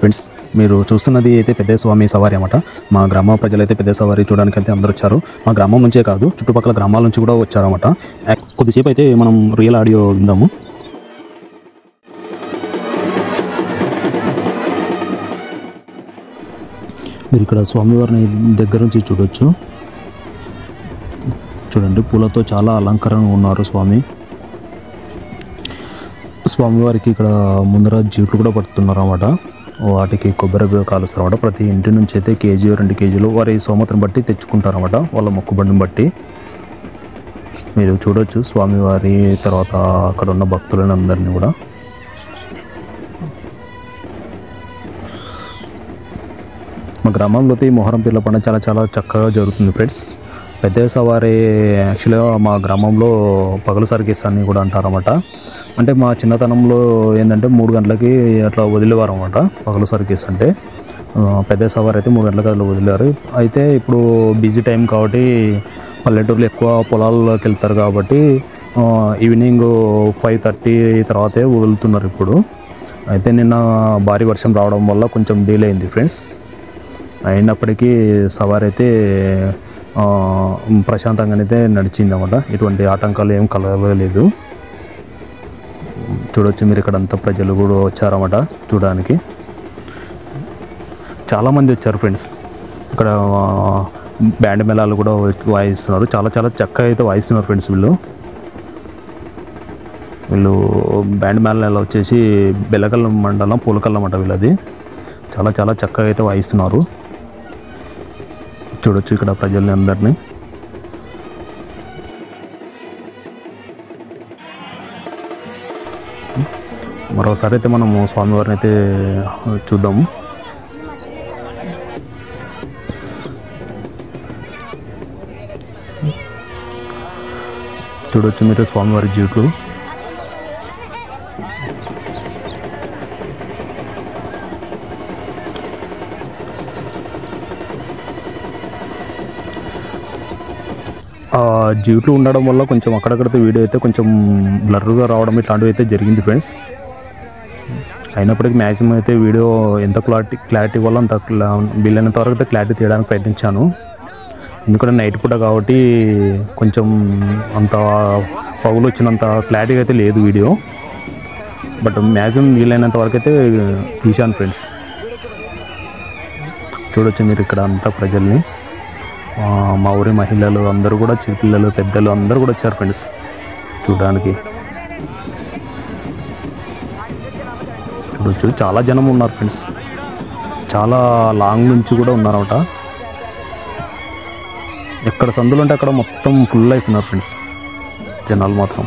Friends, మీరు చూస్తున్నది అయితే పెద్ద స్వామి సవారి అన్నమాట. మా గ్రామ ప్రజలైతే పెద్ద సవారి చూడడానికి అయితే అందరూ వచ్చారు. మా గ్రామం నుంచే కాదు, చుట్టుపక్కల గ్రామాల నుంచి కూడా వచ్చారన్నమాట. కొద్దిసేపు అయితే మనం రియల్ ఆడియో విందాము. మీరు ఇక్కడ స్వామివారిని దగ్గర నుంచి చూడొచ్చు. చూడండి, పూలతో చాలా అలంకరణ ఉన్నారు స్వామివారికి. ఇక్కడ ముందర జీట్లు కూడా పడుతున్నారు అన్నమాట. వాటికి కొబ్బరి కాలుస్తారు అన్నమాట. ప్రతి ఇంటి నుంచి అయితే కేజీ 2 కేజీలు వారి సోమతను బట్టి తెచ్చుకుంటారు అన్నమాట, వాళ్ళ మొక్కుబడిని బట్టి. మీరు చూడొచ్చు స్వామివారి తర్వాత అక్కడ ఉన్న భక్తులని అందరినీ కూడా. మా గ్రామంలో అయితే ఈ మొహరం పీర్ల పండుగ చాలా చాలా చక్కగా జరుగుతుంది ఫ్రెండ్స్. పెద్ద సవారి యాక్చువల్గా మా గ్రామంలో పగలు సర్కీస్ అని కూడా అంటారన్నమాట. అంటే మా చిన్నతనంలో ఏంటంటే 3 గంటలకి అట్లా వదిలేవారు అన్నమాట. పగలు సర్కీస్ అంటే పెద్ద సవారి అయితే 3 గంటలకు అట్లా వదిలేవారు. అయితే ఇప్పుడు బిజీ టైం కాబట్టి పల్లెటూరులో ఎక్కువ పొలాల్లోకి వెళ్తారు కాబట్టి ఈవినింగ్ 5:30 తర్వాతే వదులుతున్నారు ఇప్పుడు. అయితే నిన్న భారీ వర్షం రావడం వల్ల కొంచెం డిలే అయింది ఫ్రెండ్స్. అయినప్పటికీ సవారి అయితే ప్రశాంతంగానైతే నడిచింది అన్నమాట. ఎటువంటి ఆటంకాలు ఏం కలగలేదు. చూడొచ్చు మీరు, ఇక్కడ అంతా ప్రజలు కూడా వచ్చారన్నమాట చూడడానికి. చాలామంది వచ్చారు ఫ్రెండ్స్. ఇక్కడ బ్యాండ్ మేళాలు కూడా వాయిస్తున్నారు. చాలా చాలా చక్కగా అయితే వాయిస్తున్నారు ఫ్రెండ్స్. వీళ్ళు బ్యాండ్ మేళాలు వచ్చేసి బెల్లకల్ మండలం పూలకల్ అన్నమాట వీళ్ళది. చాలా చాలా చక్కగా అయితే వాయిస్తున్నారు. చూడొచ్చు ఇక్కడ ప్రజల్ని అందరినీ. మరోసారి అయితే మనము స్వామివారిని అయితే చూద్దాము. చూడొచ్చు మీరు స్వామివారి జీట్లు. జీట్లు ఉండడం వల్ల కొంచెం అక్కడక్కడితే వీడియో అయితే కొంచెం బ్లర్గా రావడం ఇట్లాంటివి అయితే జరిగింది ఫ్రెండ్స్. అయినప్పటికీ మ్యాక్సిమం అయితే వీడియో ఎంత క్లారిటీ వల్ల అంత వీలైనంత వరకు అయితే క్లారిటీ తీయడానికి ప్రయత్నించాను. ఎందుకంటే నైట్ పూట కాబట్టి కొంచెం అంత పగులు వచ్చినంత క్లారిటీ అయితే లేదు వీడియో. బట్ మ్యాక్సిమం వీలైనంత వరకు అయితే తీశాను ఫ్రెండ్స్. చూడొచ్చు మీరు ఇక్కడ అంతా ప్రజల్ని. మా ఊరి మహిళలు అందరూ కూడా, చిన్నపిల్లలు పెద్దలు అందరూ కూడా వచ్చారు ఫ్రెండ్స్ చూడడానికి. చూడొచ్చు చాలా జనం ఉన్నారు ఫ్రెండ్స్. చాలా లాంగ్ నుంచి కూడా ఉన్నారన్నమాట. ఎక్కడ సందులు ఉంటే అక్కడ మొత్తం ఫుల్ అయిపోయినారు ఫ్రెండ్స్ జనాలు మాత్రం.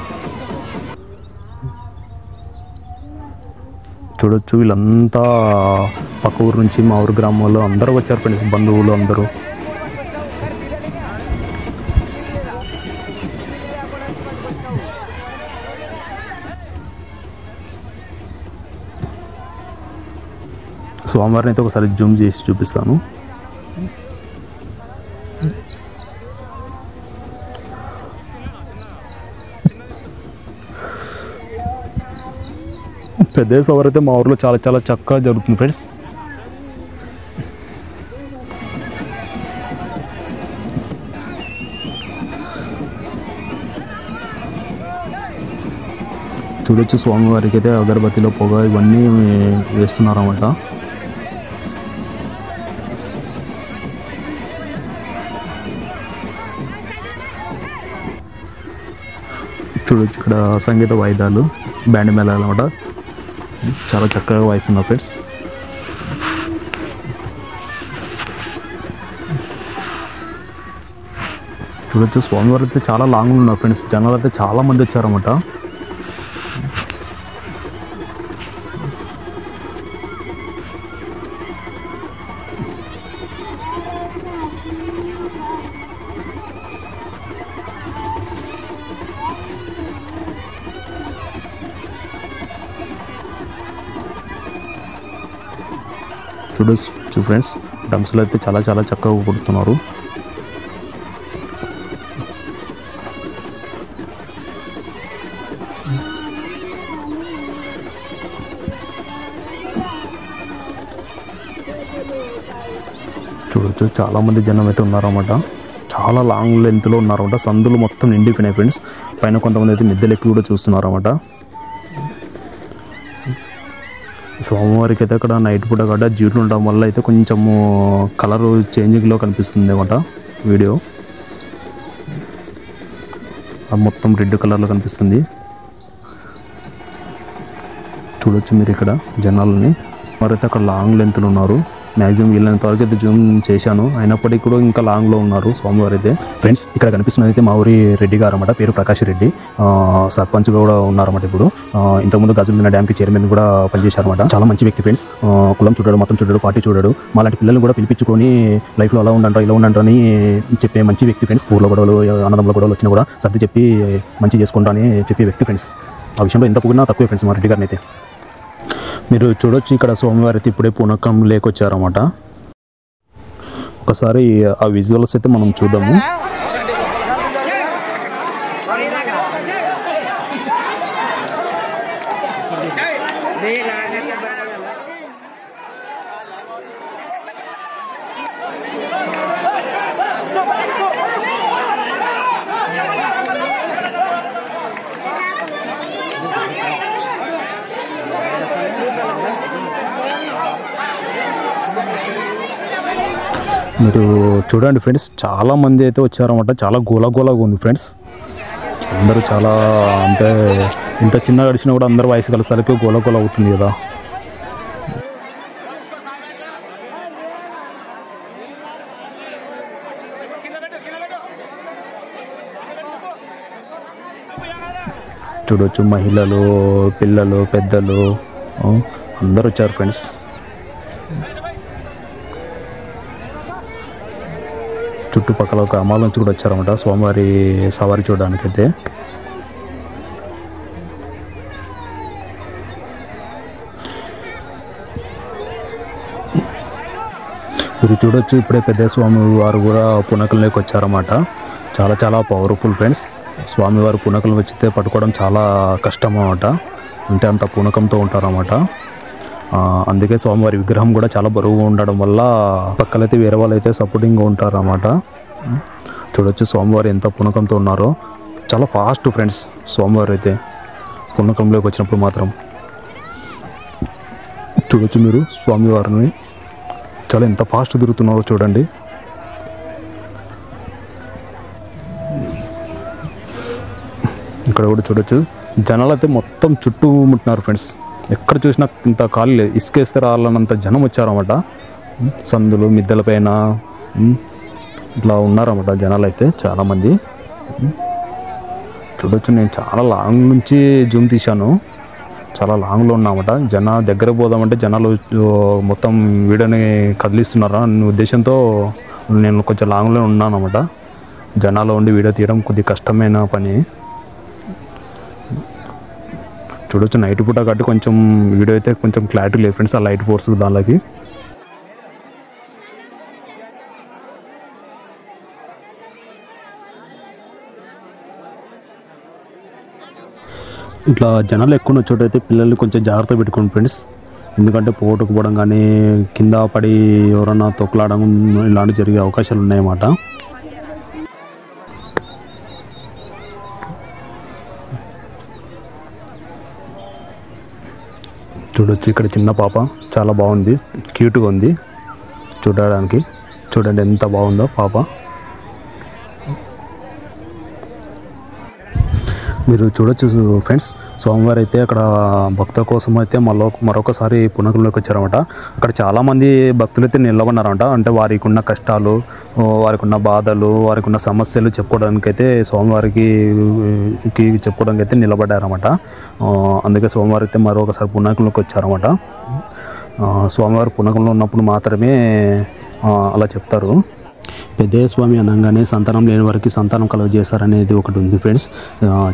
చూడొచ్చు వీళ్ళంతా పక్క ఊరు నుంచి, మా ఊరు గ్రామంలో అందరూ వచ్చారు ఫ్రెండ్స్, బంధువులు అందరూ. స్వామివారిని అయితే ఒకసారి జూమ్ చేసి చూపిస్తాను. పెద్ద సవారి అయితే మా ఊర్లో చాలా చాలా చక్కగా జరుగుతుంది ఫ్రెండ్స్. చూడొచ్చు స్వామివారికి అయితే అగరబత్తిలో పొగ ఇవన్నీ వేస్తున్నారన్నమాట. చూడొచ్చు ఇక్కడ సంగీత వాయిద్యాలు, బ్యాండ్ మేళాలు అన్నమాట. చాలా చక్కగా వాయిస్తున్నారు ఫ్రెండ్స్. చూడొచ్చు స్వామివారు అయితే చాలా లాంగ్ ఉన్నారు ఫ్రెండ్స్. జనాలు అయితే చాలా మంది వచ్చారన్నమాట. చూడొచ్చు ఫ్రెండ్స్, డ్రమ్స్లో అయితే చాలా చాలా చక్కగా కొడుతున్నారు. చూడొచ్చు చాలామంది జనం అయితే ఉన్నారన్నమాట. చాలా లాంగ్ లెంత్లో ఉన్నారన్నమాట. సందులు మొత్తం నిండిపోయినాయి ఫ్రెండ్స్. పైన కొంతమంది అయితే మిద్దెలెక్కి కూడా చూస్తున్నారన్నమాట. స్వామివారికి అయితే అక్కడ నైట్ పూట గడ్డ జీట్లు ఉండడం వల్ల అయితే కొంచెము కలరు చేంజింగ్లో కనిపిస్తుంది అన్నమాట. వీడియో మొత్తం రెడ్ కలర్లో కనిపిస్తుంది. చూడొచ్చు మీరు ఇక్కడ జనాలని. వారైతే అక్కడ లాంగ్ లెంత్లో ఉన్నారు. మ్యాక్సిమం వీళ్ళంత వరకు అయితే జూమ్ చేశాను, అయినప్పటికీ కూడా ఇంకా లాంగ్లో ఉన్నారు స్వామివారు అయితే. ఫ్రెండ్స్ ఇక్కడ కనిపిస్తున్నది అయితే మా ఊరి రెడ్డి గారు అన్నమాట. పేరు ప్రకాష్ రెడ్డి. సర్పంచ్ కూడా ఉన్నారన్నమాట. ఇప్పుడు ఇంతకుముందు గజుమిన డ్యామ్కి చైర్మన్ కూడా పనిచేశారన్నమాట. చాలా మంచి వ్యక్తి ఫ్రెండ్స్. కులం చూడడు, మతం చూడడు, పార్టీ చూడడు. మాలాంటి పిల్లల్ని కూడా పిలిపించుకొని లైఫ్లో అలా ఉండంటారు ఇలా ఉండంటారు అని చెప్పే మంచి వ్యక్తి ఫ్రెండ్స్. ఊళ్ళో గొడవలు అన్నదమ్ముల గొడవలు వచ్చినా కూడా సర్ది చెప్పి మంచి చేసుకుంటా అని చెప్పే వ్యక్తి ఫ్రెండ్స్. ఆ విషయంలో ఎంత పొగినా తక్కువే ఫ్రెండ్స్ మా రెడ్డి గారిని అయితే. మీరు చూడొచ్చు ఇక్కడ స్వామివారి అయితే ఇప్పుడే పూనకం లేకొచ్చారన్నమాట. ఒకసారి ఆ విజువల్స్ అయితే మనం చూద్దాము. మీరు చూడండి ఫ్రెండ్స్, చాలామంది అయితే వచ్చారన్నమాట. చాలా గోలాగోలాగా ఉంది ఫ్రెండ్స్. అందరూ చాలా అంటే ఇంత చిన్న గడిచినా కూడా అందరు వయసు కలిసరికి గోలాగోలా అవుతుంది కదా. చూడొచ్చు మహిళలు, పిల్లలు, పెద్దలు అందరూ వచ్చారు ఫ్రెండ్స్. చుట్టుపక్కల గ్రామాల నుంచి కూడా వచ్చారన్నమాట స్వామివారి సవారి చూడడానికైతే. మీరు చూడొచ్చు ఇప్పుడే పెద్ద స్వామి వారు కూడా పునకల్లోకి వచ్చారన్నమాట. చాలా చాలా పవర్ఫుల్ ఫ్రెండ్స్. స్వామివారు పునకలు వచ్చితే పట్టుకోవడం చాలా కష్టం అన్నమాట. అంటే అంత పూనకంతో ఉంటారన్నమాట. అందుకే స్వామివారి విగ్రహం కూడా చాలా బరువుగా ఉండడం వల్ల పక్కలైతే వేరే వాళ్ళు అయితే సపోర్టింగ్గా ఉంటారు అన్నమాట. చూడొచ్చు స్వామివారు ఎంత పూనకంతో ఉన్నారో. చాలా ఫాస్ట్ ఫ్రెండ్స్ స్వామివారు అయితే పూనకంలోకి వచ్చినప్పుడు మాత్రం. చూడొచ్చు మీరు స్వామివారిని చాలా ఎంత ఫాస్ట్ తిరుగుతున్నారో చూడండి. ఇక్కడ కూడా చూడొచ్చు జనాలు అయితే మొత్తం చుట్టూ ముట్టినారు ఫ్రెండ్స్. ఎక్కడ చూసినా ఇంత ఖాళీ లేదు. ఇసుకేస్తే రాళ్ళనంత జనం వచ్చారన్నమాట. సందులు మిద్దెల పైన ఇట్లా ఉన్నారన్నమాట జనాలు అయితే చాలామంది. చూడొచ్చు నేను చాలా లాంగ్ నుంచి జూమ్ తీశాను. చాలా లాంగ్లో ఉన్నామన్నమాట. దగ్గర పోదామంటే జనాలు మొత్తం వీడియోని కదిలిస్తున్నారు అనే ఉద్దేశంతో నేను కొంచెం లాంగ్లో ఉన్నాను అన్నమాట. జనాలు ఉండి వీడియో తీయడం కొద్దిగా కష్టమైన పని. చూడొచ్చు నైట్ పూట కాబట్టి కొంచెం వీడియో అయితే కొంచెం క్లారిటీ లేదు ఫ్రెండ్స్. ఆ లైట్ ఫోర్స్ దానికి ఇట్లా జనాలు ఎక్కువ చోటైతే పిల్లల్ని కొంచెం జాగ్రత్త పెట్టుకోండి ఫ్రెండ్స్. ఎందుకంటే పోటుకుపోవడం కానీ కింద పడి ఎవరన్నా తొక్కలాడడం ఇలాంటివి జరిగే అవకాశాలు ఉన్నాయన్నమాట. చూడొచ్చు ఇక్కడ చిన్న పాప చాలా బాగుంది, క్యూట్గా ఉంది చూడడానికి. చూడండి ఎంత బాగుందో పాప. మీరు చూడొచ్చు ఫ్రెండ్స్, స్వామివారు అయితే అక్కడ భక్తుల కోసం అయితే మరొకసారి పునకంలోకి వచ్చారన్నమాట. అక్కడ చాలామంది భక్తులు అయితే నిలబడినారంట. అంటే వారికి ఉన్న కష్టాలు, వారికి ఉన్న బాధలు, వారికి ఉన్న సమస్యలు చెప్పుకోవడానికైతే స్వామివారికి చెప్పుకోవడానికి అయితే నిలబడ్డారన్నమాట. అందుకే స్వామివారు అయితే మరొకసారి పునకంలోకి వచ్చారన్నమాట. స్వామివారు పునకంలో ఉన్నప్పుడు మాత్రమే అలా చెప్తారు. పెద్దయ్య స్వామి అనగానే సంతానం లేని వారికి సంతానం కలుగజేస్తారనేది ఒకటి ఉంది ఫ్రెండ్స్.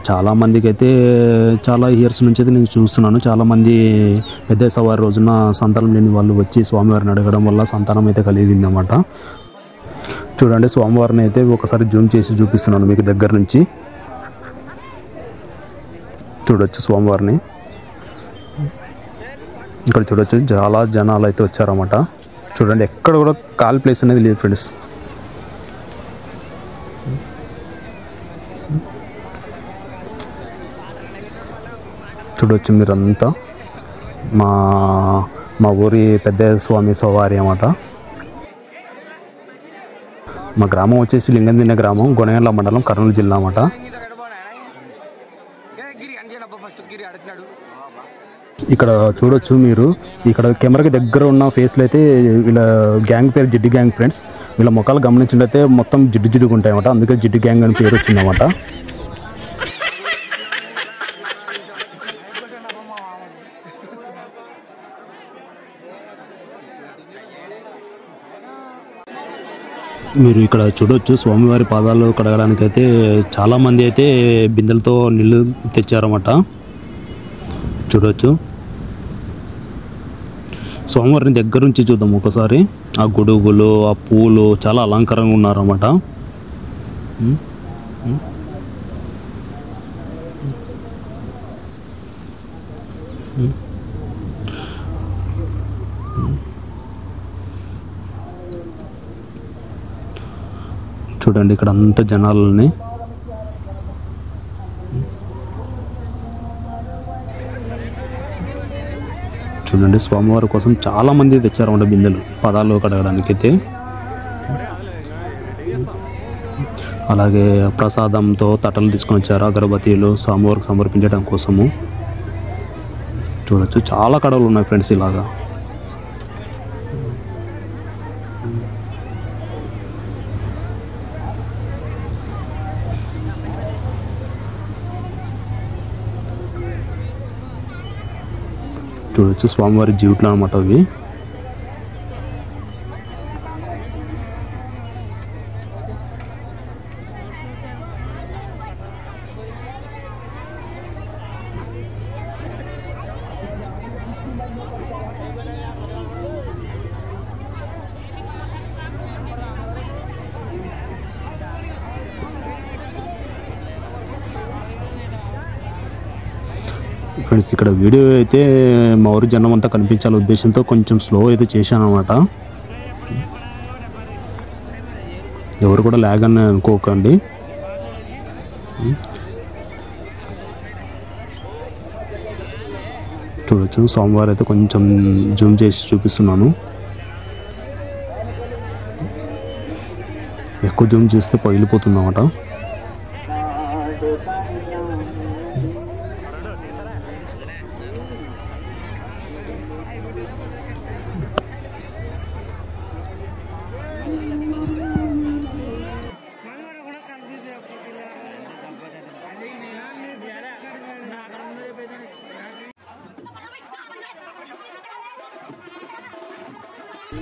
చాలామందికి అయితే చాలా ఇయర్స్ నుంచి అయితే నేను చూస్తున్నాను. చాలామంది పెద్దయ్య సవారి రోజున సంతానం లేని వాళ్ళు వచ్చి స్వామివారిని అడగడం వల్ల సంతానం అయితే కలిగిందన్నమాట. చూడండి స్వామివారిని అయితే ఒకసారి జూమ్ చేసి చూపిస్తున్నాను మీకు దగ్గర నుంచి. చూడొచ్చు స్వామివారిని. ఇక్కడ చూడొచ్చు చాలా జనాలు అయితే వచ్చారన్నమాట చూడండి, ఎక్కడ కూడా ఖాళీ ప్లేస్ అనేది లేదు ఫ్రెండ్స్. చూడవచ్చు మీరంతా మా ఊరి పెద్ద స్వామి సవారి అన్నమాట. మా గ్రామం వచ్చేసి లింగందిన్న గ్రామం, గొనగండ్ల మండలం, కర్నూలు జిల్లా అన్నమాట. ఇక్కడ చూడొచ్చు మీరు, ఇక్కడ కెమెరాకి దగ్గర ఉన్న ఫేస్లు అయితే వీళ్ళ గ్యాంగ్ పేరు జిడ్డు గ్యాంగ్ ఫ్రెండ్స్. వీళ్ళ ముఖాలు గమనించినట్లయితే మొత్తం జిడ్డుగా ఉంటాయి అన్నమాట, అందుకే జిడ్డు గ్యాంగ్ అని పేరు వచ్చిందన్నమాట. మీరు ఇక్కడ చూడొచ్చు, స్వామివారి పాదాలు కడగడానికి అయితే చాలామంది అయితే బిందెలతో నీళ్ళు తెచ్చారన్నమాట. చూడొచ్చు, స్వామివారిని దగ్గర నుంచి చూద్దాం ఒకసారి. ఆ గొడుగులు, ఆ పూలు చాలా అలంకారంగా ఉన్నారన్నమాట. చూడండి ఇక్కడ అంత జనాలని. చూడండి, స్వామివారి కోసం చాలా మంది తెచ్చారన్నమాట బిందెలు పాదాలు కడగడానికి అయితే. అలాగే ప్రసాదంతో తట్టలు తీసుకొని వచ్చారు, అగరబత్తీలు స్వామివారికి సమర్పించడం కోసము. చూడొచ్చు, చాలా కడవలు ఉన్నాయి ఫ్రెండ్స్ ఇలాగా. చూడొచ్చు, స్వామివారి జీవిట్లు అన్నమాట అవి. ఫ్రెండ్స్, ఇక్కడ వీడియో అయితే మా ఊరి జనం అంతా కనిపించాల ఉద్దేశంతో కొంచెం స్లో అయితే చేశాను అన్నమాట. ఎవరు కూడా లాగ్ అని అనుకోకండి. చూడొచ్చు, సోమవారం అయితే కొంచెం జూమ్ చేసి చూపిస్తున్నాను. ఎక్కువ జూమ్ చేస్తే పగిలిపోతుంది అన్నమాట.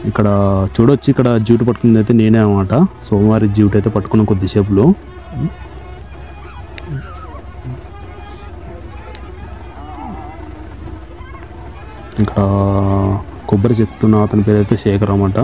ఇక్కడ చూడొచ్చు, ఇక్కడ జ్యూట్ పట్టుకుంది అయితే నేనే అన్నమాట. సోమవారి జ్యూట్ అయితే పట్టుకున్న కొద్దిసేపులో. ఇక్కడ కొబ్బరి చెప్తున్న అతని పేరు అయితే శేఖర్ అన్నమాట.